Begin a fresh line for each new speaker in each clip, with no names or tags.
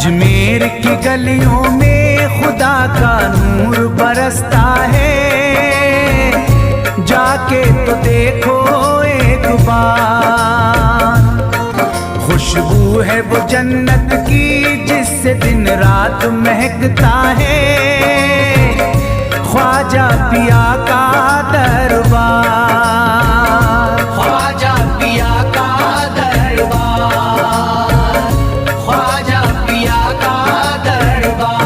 अजमेर की गलियों में खुदा का नूर बरसता है, जाके तो देखो एक बार। खुशबू है वो जन्नत की जिससे दिन रात महकता है, ख्वाजा पिया का दरबार, ख्वाजा पिया का दरबार, ख्वाजा पिया का दरबार।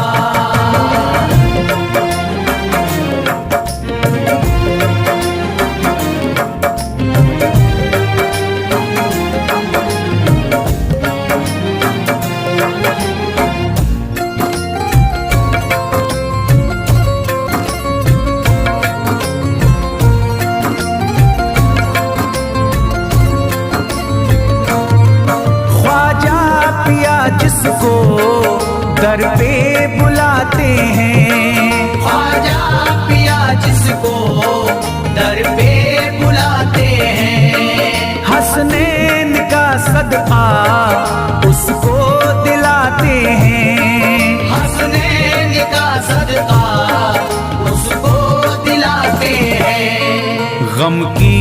जिसको दर पे बुलाते हैं, ख्वाजा पिया जिसको दर पे बुलाते हैं, हसनैन का सदका उसको दिलाते हैं, हसनैन का सदका उसको दिलाते हैं। गम की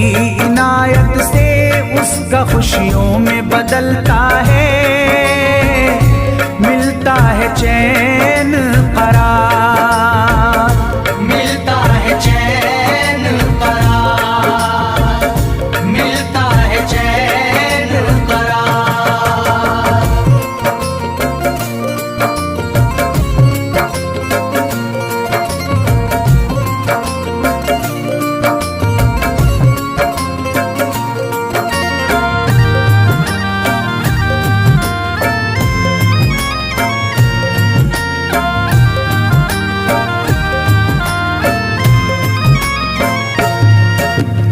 इनायत से उसका खुशियों में बदलता है, मिलता है चैन करार, मिलता है चैन करार, मिलता है चैन करार।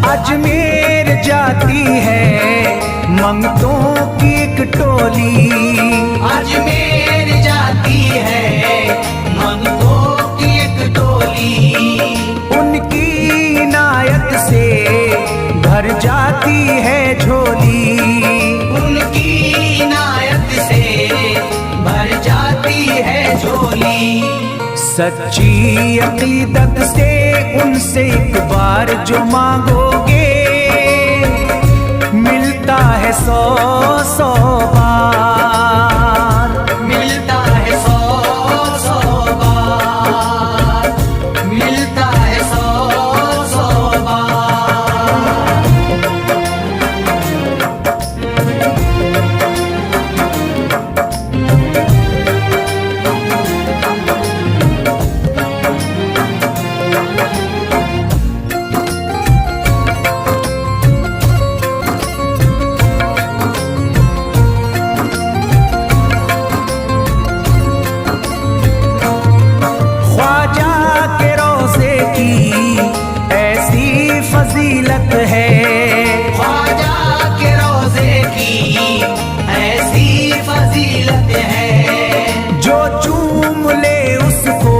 अजमेर जाती है मंगतों की एक टोली, अजमेर जाती है मंगतों की एक टोली, उनकी इनायत से भर जाती है झोली, उनकी इनायत से भर जाती है झोली। सच्ची अकीदत से उनसे एक बार जो मांगोगे, मिलता है 100 बार, मिलता है 100 बार, मिलता है 100 बार। फजीलत है ख्वाजा के रोज़े की ऐसी फजीलत है, जो चूम ले उसको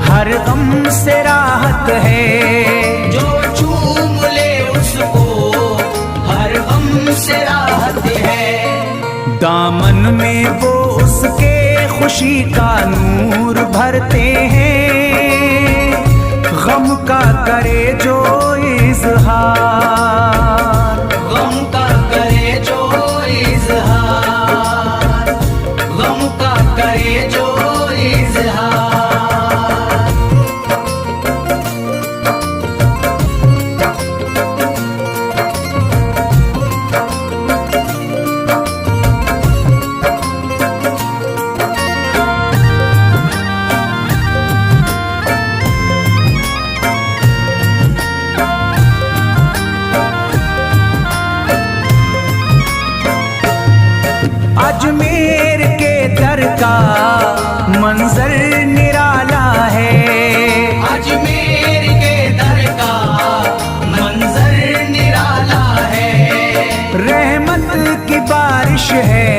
हर गम से राहत है, जो चूम ले उसको हर गम से राहत है। दामन में वो उसके खुशी का नूर भरते हैं, गम का करे जो इज़हार, गम का करे जो इज़हार, गम का करे जो इज़हार। अजमेर के दर का मंजर निराला है, अजमेर के दर का मंजर निराला है। रहमत की बारिश है,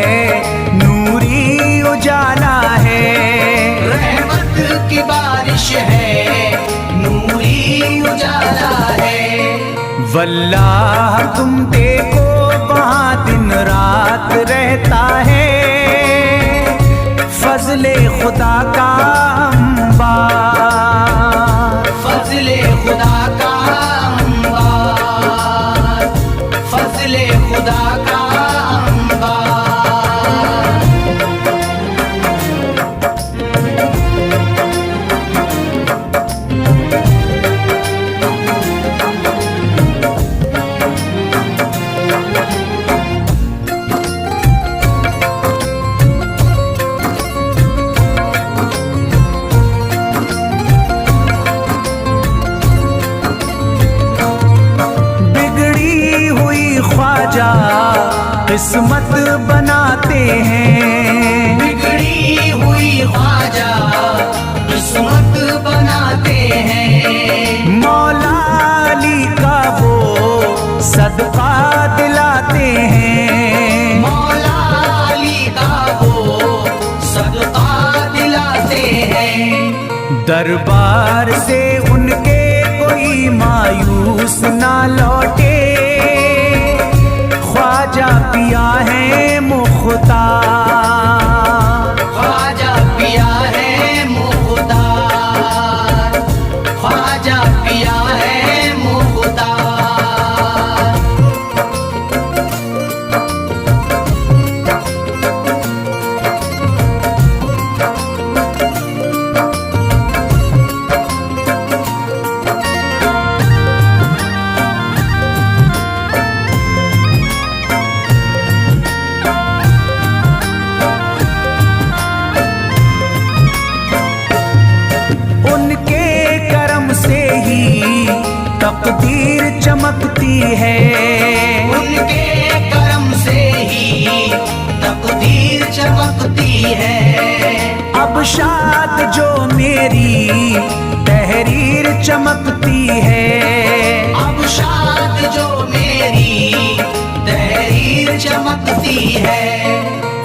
नूरी उजाला है, रहमत की बारिश है, नूरी उजाला है। वल्लाह तुम देखो वहाँ दिन रात रहता है, फजले खुदा का अंबार,
फजले खुदा का अंबार, फजले खुदा का अंबार।
ख्वाजा किस्मत बनाते हैं,
बिगड़ी हुई ख्वाजा किस्मत बनाते हैं।
मौला अली का वो सदका दिलाते हैं,
मौला अली का वो सदका दिलाते हैं।
दरबार से उनके कोई मायूस ना लौटे, ख्वाजा पिया है मुख्तार,
ख्वाजा पिया है मुख्तार, ख्वाजा पिया है मुख्तार।
तकदीर चमकती है,
उनके करम से ही तकदीर चमकती है।
अब शाद जो मेरी तहरीर चमकती है,
अब शाद जो मेरी तहरीर चमकती है।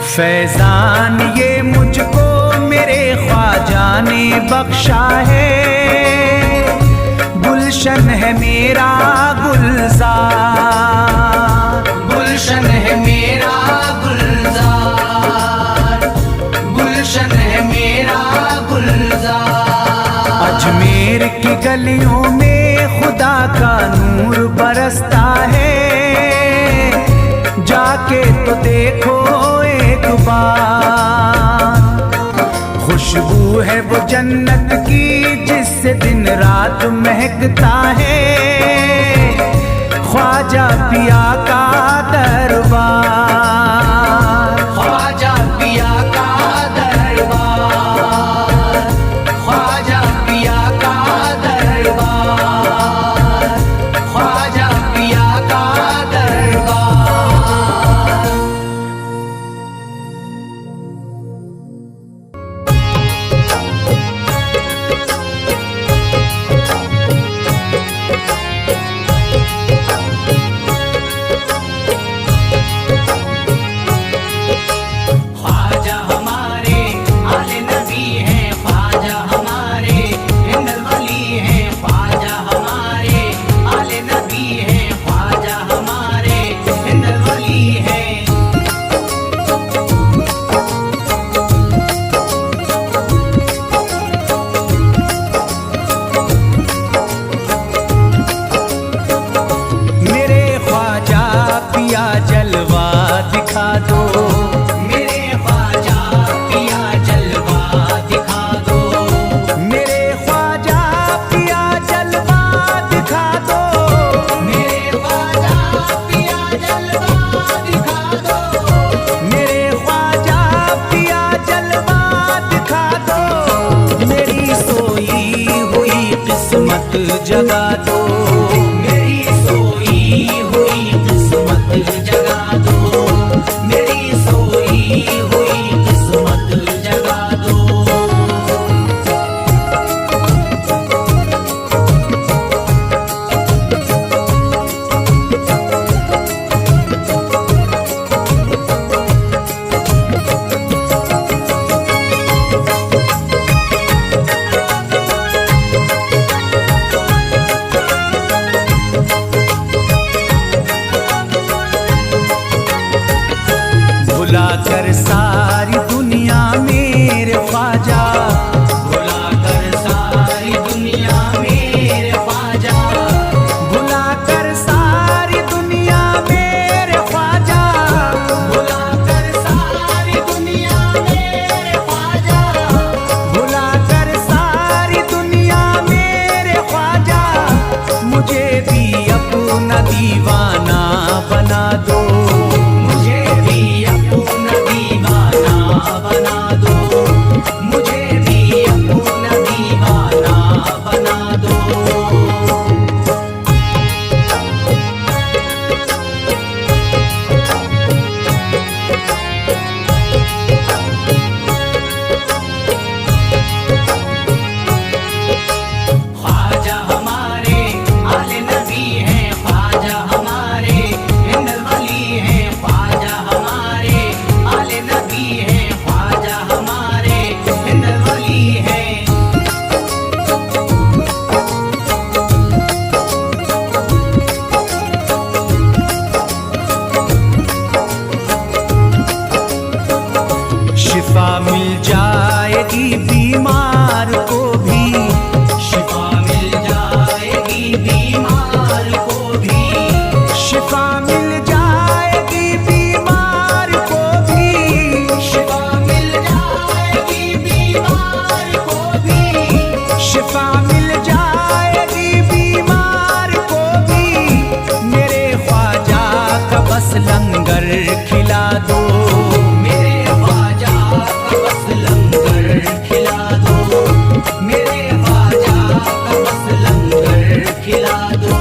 फैजान ये मुझको मेरे ख्वाजा ने बख्शा है, गुलशन है मेरा गुलजार,
गुलशन है मेरा गुलजार, गुलशन है मेरा गुलजार।
अजमेर की गलियों में खुदा का नूर बरसता है, जाके तो देखो एक बार, खुशबू है वो जन्नत की जिससे दिन रात महकता है, ख्वाजा पिया का दरबार,
ख्वाजा पिया का दरबार, ख्वाजा पिया का दरबार, ख्वाजा पिया का दरबार।
जगा दो,
मेरी सोई हुई किस्मत जगा दो, मेरी सोई हुई किस्मत जगा दो।
दो।
मेरे ख्वाजा का बस लंगर खिला दो, मेरे ख्वाजा का बस लंगर खिला दो।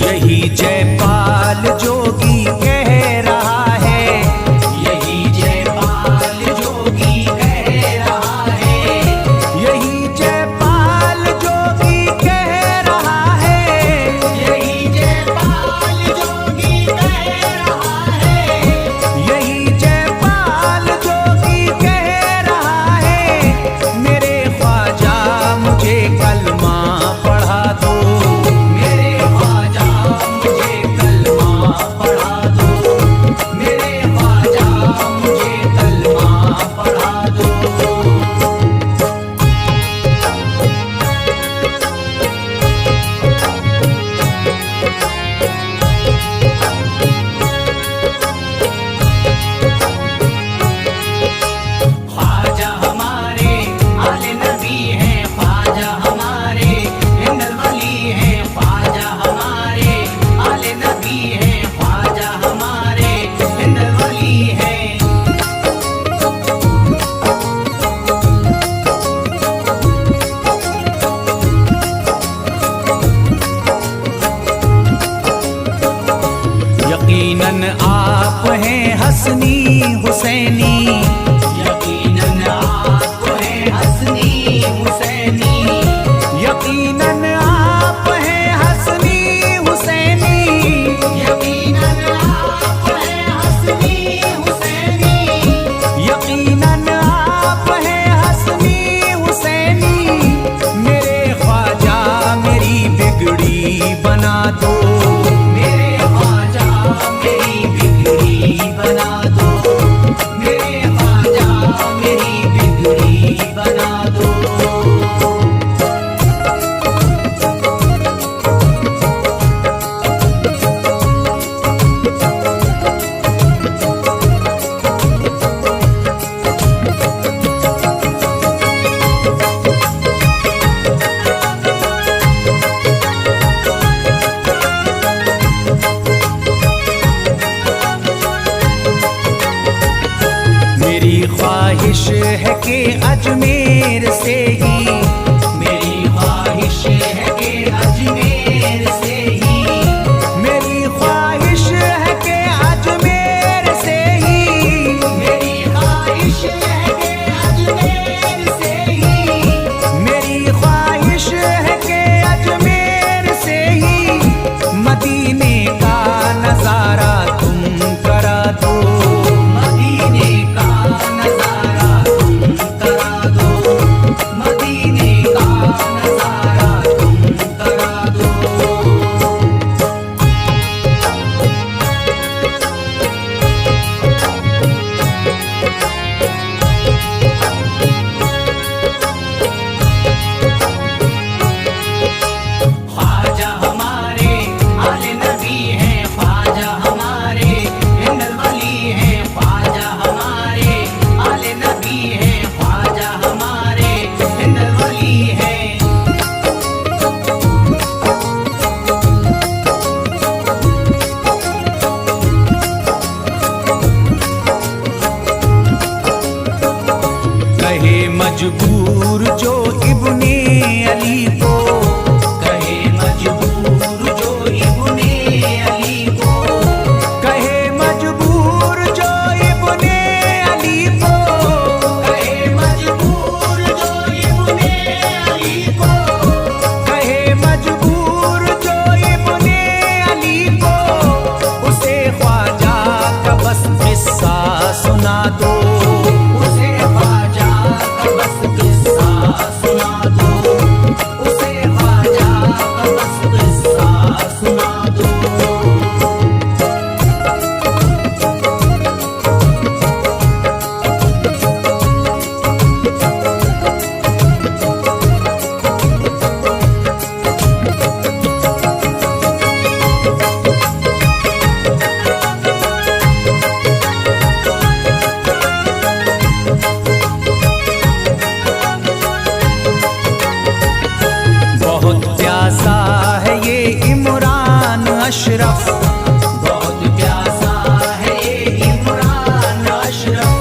यही जयपाल जोगी कह रहा है,
यही जयपाल जोगी कह रहा है,
यही जयपाल जोगी कह रहा है,
यही जयपाल जोगी कह रहा है,
यही जयपाल जोगी कह रहा है। मेरे ख्वाजा मुझे कलमा पढ़ा दो,
मेरे ख्वाजा मुझे कलमा पढ़ा दो, मेरे ख्वाजा मुझे कलमा पढ़ा दो। ख्वाजा हमारे आले नबी हैं, ख्वाजा हमारे हिंदल वली हैं, ख्वाजा हमारे आले नबी हैं, ख्वाजा हमारे हिंदल वली हैं।
यकीनन आप हैं हसनी हुसैनी,
यकीनन आप हैं हसनी हुसैनी,
यकीनन आप हैं हसनी हुसैनी,
यकीनन आप हैं हसनी हुसैनी,
यकीनन आप हैं हसनी हुसैनी। मेरे ख्वाजा मेरी बिगड़ी बना दो,
मेरे ख्वाजा मेरी बिगड़ी बना दो, मेरे ख्वाजा मेरी बिगड़ी बना दो।
मेरी ख्वाहिश है कि अजमेर से ही,
मेरी ख्वाहिश है कि अजमेर से ही,
मेरी ख्वाहिश है कि अजमेर से ही,
मेरी ख्वाहिश है कि अजमेर से ही,
मेरी ख्वाहिश है कि अजमेर से ही मदीने का नजारा तुम करा दो,
मदीने का नजारा तुम करा दो, मदीने का नजारा तुम करा दो। ख्वाजा हमारे आले नबी हैं, ख्वाजा हमारे हिंदल वली हैं, ख्वाजा हमारे आले नबी हैं, ख्वाजा हमारे हिंदल वली हैं।
कहे मजबूर जो इब्ने अली को,
कहे मजबूर जो इब्ने अली को,
कहे मजबूर जो इब्ने अली को,
कहे मजबूर जो इब्ने अली को,
कहे मजबूर जो इब्ने अली को, उसे ख्वाजा का बस किस्सा सुना दो,
उसे ख्वाजा का बस बहुत प्यासा है ये इमरान अशरफ,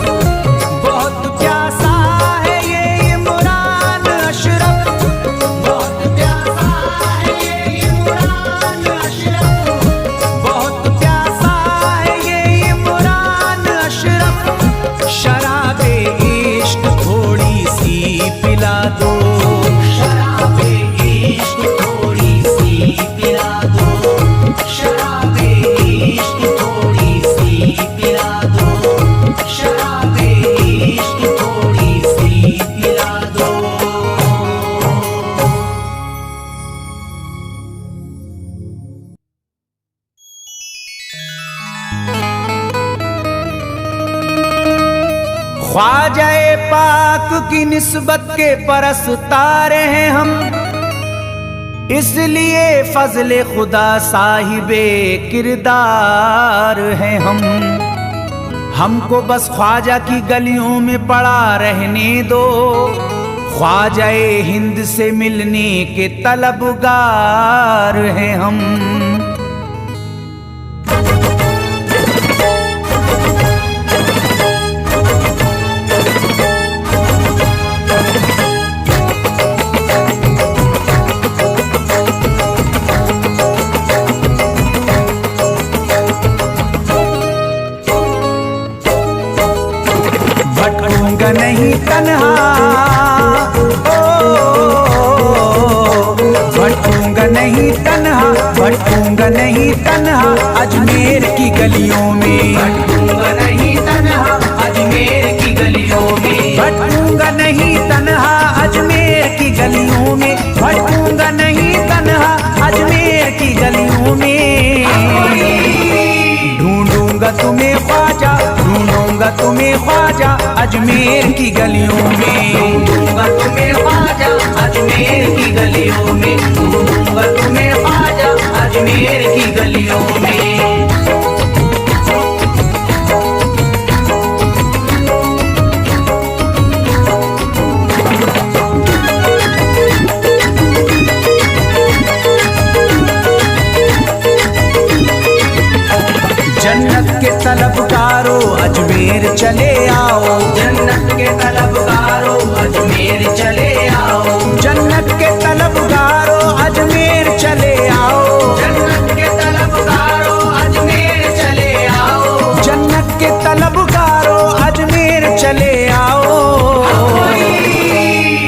बहुत प्यासा है ये इमरान अशरफ,
बहुत प्यासा है ये इमरान अशरफ,
बहुत प्यासा है ये इमरान अशरफ। शराबे इश्क थोड़ी सी पिला दो,
शराबे इश्क थोड़ी सी पिला दो, शराबे इश्क थोड़ी सी पिला दो, शराबे इश्क थोड़ी सी पिला दो।
ख्वाजाए पाक की निस्बत के परस्तार हैं हम, इसलिए फजले खुदा साहिबे किरदार हैं हम। हमको बस ख्वाजा की गलियों में पड़ा रहने दो, ख्वाजाए हिंद से मिलने के तलबगार हैं हम। भटकूंगा नहीं तन्हा, ओ भटकूंगा नहीं तन्हा, भटकूंगा नहीं तन्हा अजमेर की गलियों में,
भटकूंगा नहीं तन्हा अजमेर की गलियों में,
भटकूंगा नहीं तन्हा अजमेर की गलियों में, भटकूंगा नहीं तन्हा अजमेर की गलियों में। ढूंढूंगा तुम्हें ख्वाजा, ढूंढूंगा तुम्हें ख्वाजा अजमेर की गलियों में,
ढूंढूंगा तुम्हें ख्वाजा अजमेर की गलियों में, ढूंढूंगा तुम्हें ख्वाजा अजमेर की गलियों में।
जन्नत के तलबगारों अजमेर चले आओ,
जन्नत के तलबगारों अजमेर चले आओ,
जन्नत के तलबगारों अजमेर चले आओ,
जन्नत के तलबगारों अजमेर चले आओ,
जन्नत के तलबगारों अजमेर चले आओ।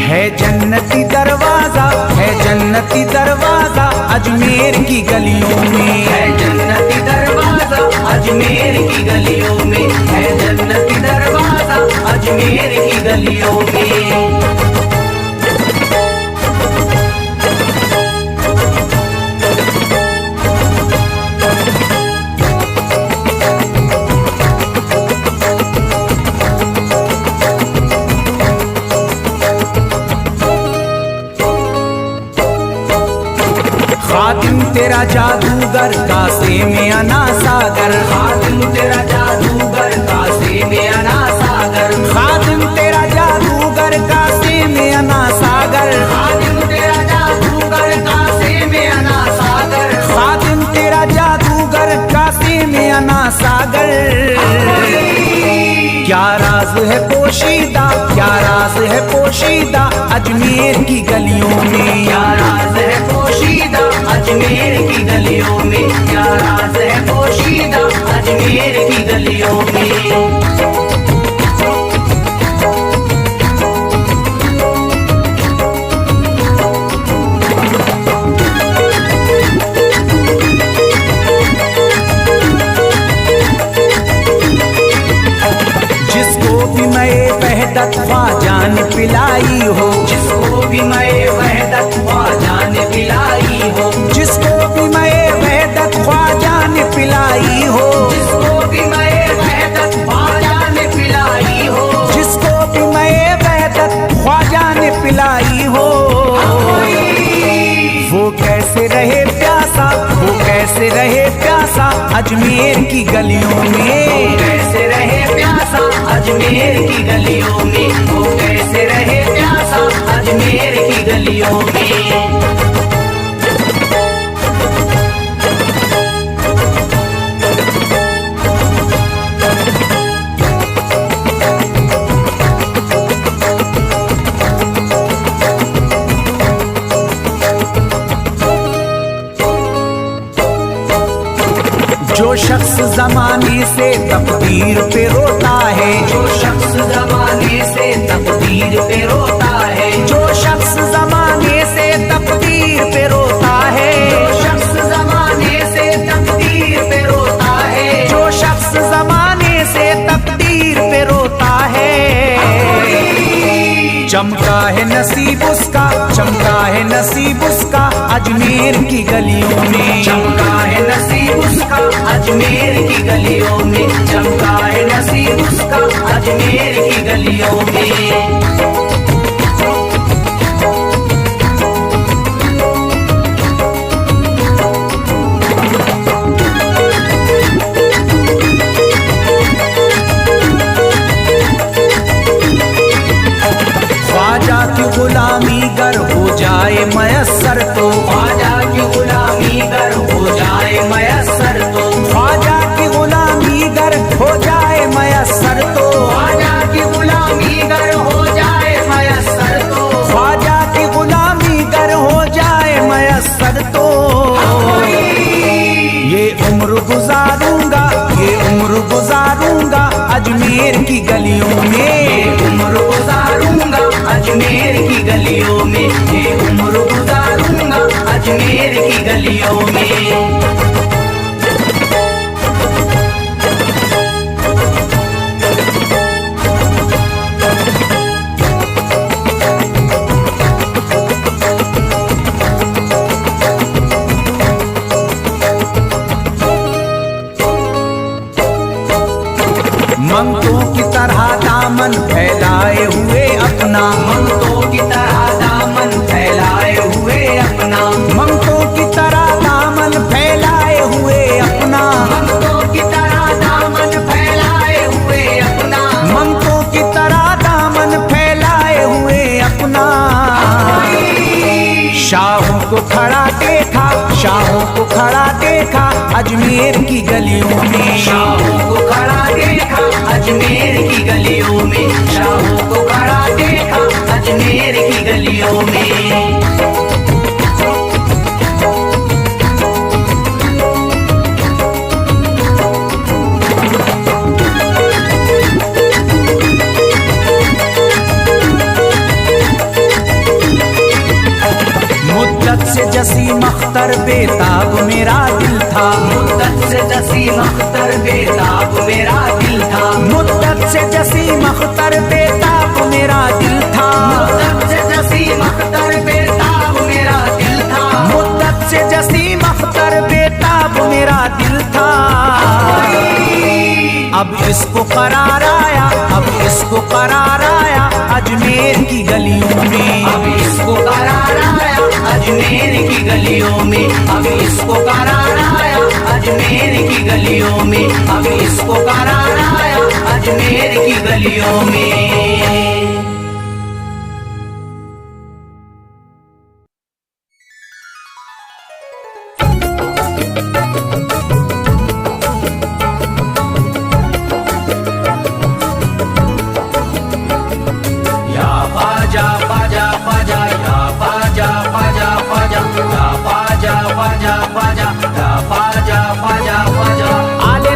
है जन्नती दरवाजा, है जन्नती दरवाजा अजमेर की गलियों में,
है जन्नती दरवाजा अजमेर की गलियों में, है जन्नती दरवाजा अजमेर की गलियों में।
खातिम तेरा जादूगर कासे में अना सागर,
खातिम तेरा जादूगर कासे में अना सागर,
खातिम तेरा जादूगर कासे में अना सागर,
खातिम तेरा जादूगर कासे में अना सागर,
खातिम तेरा जादूगर कासे में अना सागर। क्या राज है पोशीदा, क्या राज है पोशीदा अजमेर की गलियों में,
क्या राज है पोशीदा अजमेर की गलियों में, क्या राज है पोशीदा अजमेर की गलियों में।
जिसको भी मैं वहदत ख्वाजा ने पिलाई हो,
जिसको भी मैं वहदत ख्वाजा ने पिलाई हो,
जिसको भी मैं वहदत ख्वाजा ने पिलाई हो,
जिसको भी मैं वहदत ख्वाजा ने पिलाई हो,
जिसको भी मैं वहदत ख्वाजा ने पिलाई हो। वो कैसे रहे प्यासा, वो कैसे रहे प्यासा अजमेर की गलियों में,
कैसे रहे प्यासा अजमेर की गलियों में, वो कैसे रहे प्यासा अजमेर की गलियों में।
जो शख्स जमाने से तकदीर पे रोता है,
जो शख्स जमाने से तकदीर पे रोता है,
जो शख्स जमाने से तकदीर पे रोता है,
जो शख्स जमाने से तकदीर पे रोता है,
जो शख्स जमाने से तकदीर पे रोता है, चमका है नसीब उसका, चमका है नसीब उसका अजमेर की गलियों में,
चमका है नसीब उसका अजमेर की गलियों में, चमका है नसीब उसका अजमेर की गलियों में।
ख्वाजा की गुलामी गर हो जाए मयस्सर तो,
ख्वाजा की गुलामी गर हो जाए मयस्सर तो,
ख्वाजा की गुलामी गर हो जाए मयस्सर तो,
ख्वाजा की गुलामी गर हो जाए मयस्सर तो,
ख्वाजा की गुलामी गर हो जाए मयस्सर तो, ये उम्र गुजारूंगा, ये उम्र गुजारूंगा अजमेर की गलियों में,
उम्र गुजारूंगा अजमेर की गलियों में, ये उम्र गुजारूंगा अजमेर की गलियों में।
मंगतों की तरह दामन फैलाए हुए अपना,
मंगतों की तरह दामन फैलाए हुए अपना,
मंगतों की तरह दामन फैलाए हुए अपना,
मंगतों की तरह दामन फैलाए हुए अपना,
मंगतों की तरह दामन फैलाए हुए अपना, शाहों को खड़ा देखा, शाहों को खड़ा देखा अजमेर की गलियों में,
शाहों को खड़ा देखा अजमेर की गलियों में, शाहों को खड़ा देखा अजमेर की गलियों में।
मुद्दत से जसीम अख्तर बेताब मेरा दिल था,
मुद्दत से जसीम अख्तर बेताब मेरा दिल था,
मुद्दत से जसीम अख्तर बेताब मेरा दिल था,
मुद्दत से जसीम अख्तर बेताब मेरा दिल था,
मुद्दत से जसीम अख्तर बेताब मेरा दिल था, अब इसको करार आया, अब इसको करार आया अजमेर की गलियों में,
अब इसको करार आया अजमेर की गलियों में, अब इसको करार आया अजमेर की गलियों में, अब इसको करार आया अजमेर की गलियों में।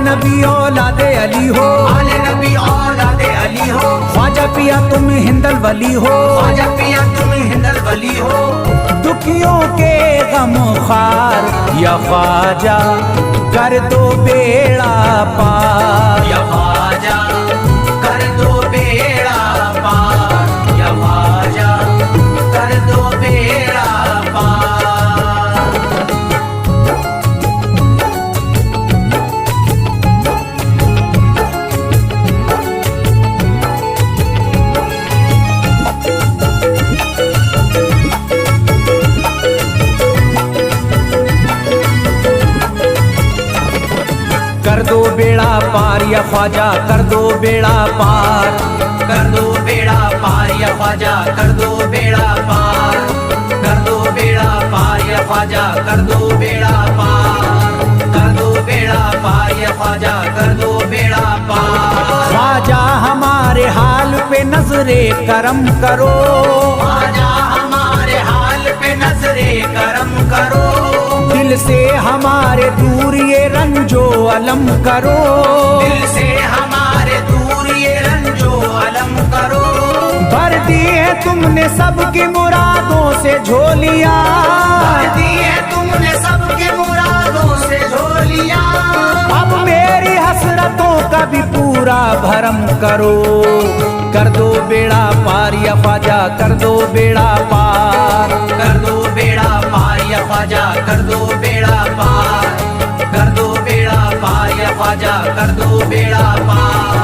नबी औलादे अली हो,
आले नबी औलादे अली हो,
ख्वाजा पिया तुम हिंदल वली हो,
ख्वाजा पिया तुम हिंदल वली हो,
दुखियों के गम खार या ख्वाजा कर दो बेड़ा पार,
या ख्वाजा कर दो बेड़ा पार, या ख्वाजा कर दो बेड़ा पार।
कर दो बेड़ा पार या ख्वाजा कर दो बेड़ा पार,
कर दो बेड़ा पार या ख्वाजा कर दो बेड़ा पार, कर दो बेड़ा पार या ख्वाजा कर दो बेड़ा पार, कर दो बेड़ा पार या ख्वाजा कर दो बेड़ा पार।
ख्वाजा हमारे हाल पे नजरे करम करो,
ख्वाजा हमारे हाल पे नजरे करम करो,
दिल दिल से हमारे दूर ये रंजो अलम करो,
दिल से हमारे दूर ये रंजो अलम करो।
भर दी है तुमने सबकी मुरादों से झोलियां,
भर दी है तुमने सबके मुरादों से झोलियां।
अब मेरी हसरतों का भी पूरा भरम करो, कर दो बेड़ा पार या ख्वाजा कर दो बेड़ा पार,
कर दो बेड़ा पार या ख्वाजा कर दो बेड़ा पार, कर दो बेड़ा पार या ख्वाजा कर दो बेड़ा पार,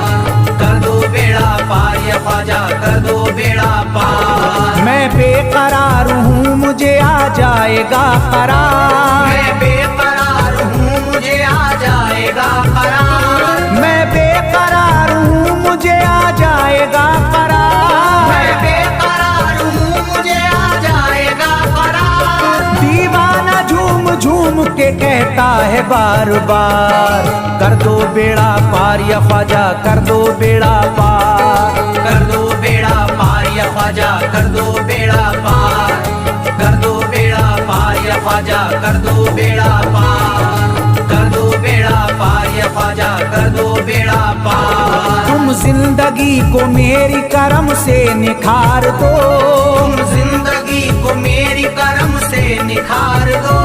कर दो बेड़ा पार या ख्वाजा कर दो बेड़ा पार।
मैं बेकरार हूँ मुझे आ जाएगा करार,
मैं बेकरार हूँ मुझे आ जाएगा करार,
मैं बेकरार हूँ मुझे आ जाएगा करार,
मैं बेकरार हूँ मुझे आ जाएगा करार।
दीवाना झूम झूम के कहता है बार बार, कर दो बेड़ा पार या ख्वाजा कर दो बेड़ा पार,
कर दो बेड़ा पार या ख्वाजा कर दो बेड़ा पार, कर दो बेड़ा पार या ख्वाजा कर दो बेड़ा पार, कर दो बेड़ा पार या ख्वाजा कर दो बेड़ा पार।
तुम जिंदगी को मेरी करम से निखार दो,
तुम जिंदगी को मेरी करम से निखार दो।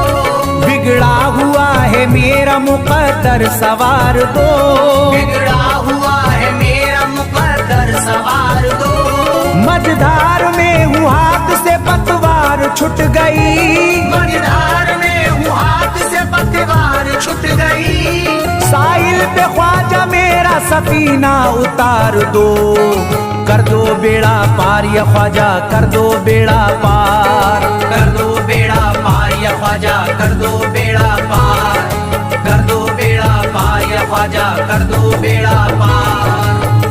बिगड़ा हुआ है मेरा मुकद्दर सवार दो,
बिगड़ा हुआ है मेरा मुकद्दर सवार दो।
मझधार में हूँ हाथ से पतवार छूट गई,
मझधार में हूँ हाथ से पतवार छूट गई।
साहिल पे ख्वाजा मेरा सफीना उतार दो, कर दो बेड़ा पार या ख्वाजा कर दो बेड़ा पार,
कर दो बेड़ा पार या ख्वाजा कर दो बेड़ा पार, कर दो बेड़ा पार या ख्वाजा कर दो बेड़ा पार,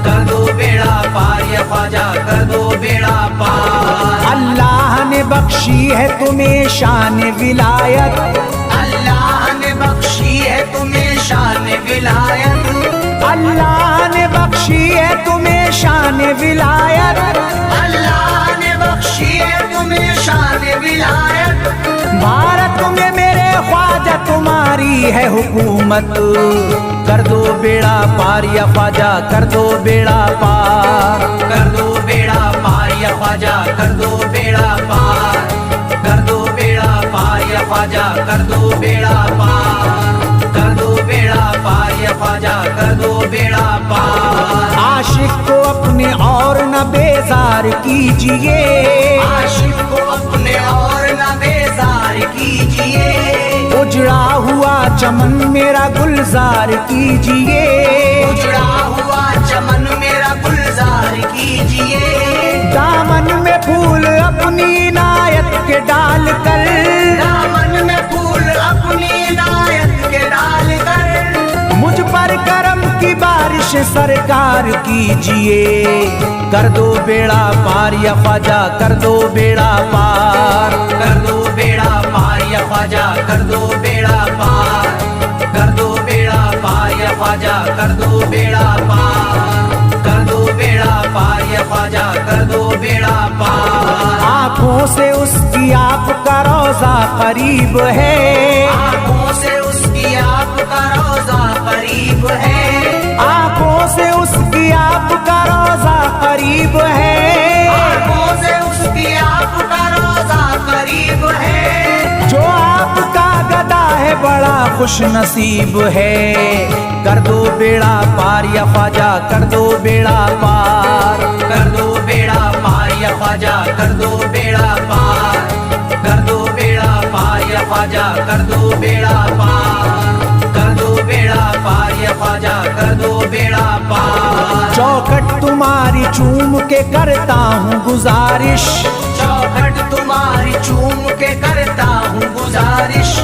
कर दो बेड़ा पार या ख्वाजा कर दो बेड़ा पार।
अल्लाह ने बख्शी है तुम्हें शान विलायत,
अल्लाह ने बख्शी है तुम्हें शान विलायत,
अल्लाह ने बख्शी है तुम्हें शान विलायत,
अल्लाह ने बख्शी है तुम्हें शान विलायत।
भारत में मेरे ख्वाजा तुम्हारी है हुकूमत, कर दो बेड़ा पार या ख्वाजा कर दो बेड़ा पार,
कर दो बेड़ा पार या ख्वाजा कर दो बेड़ा पार, कर दो बेड़ा पार या ख्वाजा कर दो बेड़ा पार, कर दो बेड़ा पार या ख्वाजा कर दो बेड़ा पार।
आशिक को अपने और न बेजार कीजिए,
आशिक को अपने और न बेजार कीजिए,
उजड़ा हुआ चमन मेरा गुलजार कीजिए,
उजड़ा हुआ चमन मेरा गुलजार कीजिए।
दामन में फूल अपनी इनायत के डाल कर,
दामन में फूल अपनी इनायत के डाल कर,
मुझ पर करम की बारिश सरकार कीजिए, कर दो बेड़ा पार या ख्वाजा कर दो बेड़ा पार,
कर दो बेड़ा पार या ख्वाजा कर दो बेड़ा पार, कर दो बेड़ा पार या ख्वाजा कर दो बेड़ा पार, कर दो बेड़ा पार या ख्वाजा कर दो बेड़ा पार।
आँखों से उसकी आपका रोजा करीब है,
आँखों से उसकी आपका रोजा करीब है,
आँखों से उसकी आपका रोजा करीब है,
आँखों से उसकी आपका रोजा करीब है।
जो आपका गदा है बड़ा खुश नसीब है, कर दो बेड़ा पार या ख्वाजा कर दो बेड़ा पार,
कर दो बेड़ा पार या ख्वाजा कर दो बेड़ा पार, कर दो बेड़ा पार या ख्वाजा कर दो बेड़ा पार, कर दो बेड़ा पार या ख्वाजा कर दो बेड़ा पार।
चौखट तुम्हारी चूम के करता हूँ गुजारिश,
चौखट तुम्हारी चूम के करता हूँ गुजारिश,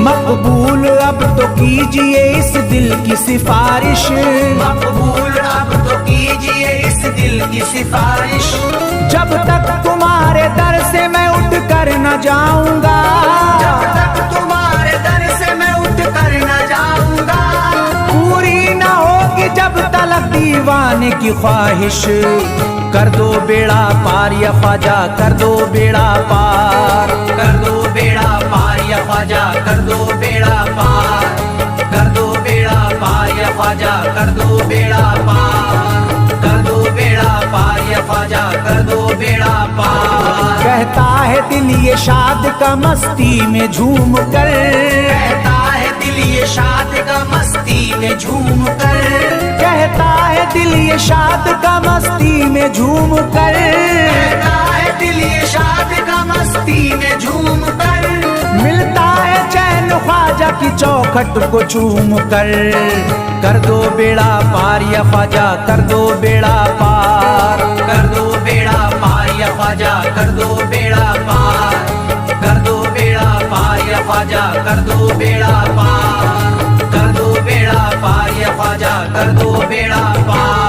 मकबूल अब तो कीजिए इस दिल की सिफारिश,
मकबूल अब तो कीजिए इस दिल की सिफारिश।
जब तक तुम्हारे दर से मैं उठ कर न जाऊंगा,
जब तक तुम्हारे दर से मैं उठ कर न जाऊंगा,
पूरी न होगी जब तलक दीवाने की ख्वाहिश, कर दो बेड़ा पार या ख्वाजा कर दो बेड़ा पार,
कर दो बेड़ा पार या ख्वाजा कर दो बेड़ा पार, कर दो बेड़ा पार या ख्वाजा कर दो बेड़ा पार, कर दो बेड़ा पार या ख्वाजा कर दो बेड़ा पार।
कहता है दिल ये शाद का मस्ती में झूम कर,
कहता है दिल ये शाद का मस्ती में झूम कर,
कहता है दिल ये शाद का मस्ती में झूम कर,
कहता है दिल ये शाद का मस्ती में झूम कर।
मिलता है चैन ख्वाजा की चौखट को चूम कर दो बेड़ा पार या ख्वाजा कर दो बेड़ा पार,
कर दो बेड़ा पार या ख्वाजा कर दो बेड़ा पार, कर दो बेड़ा पार या ख्वाजा कर दो बेड़ा पार, कर दो बेड़ा पार या ख्वाजा कर दो बेड़ा पार।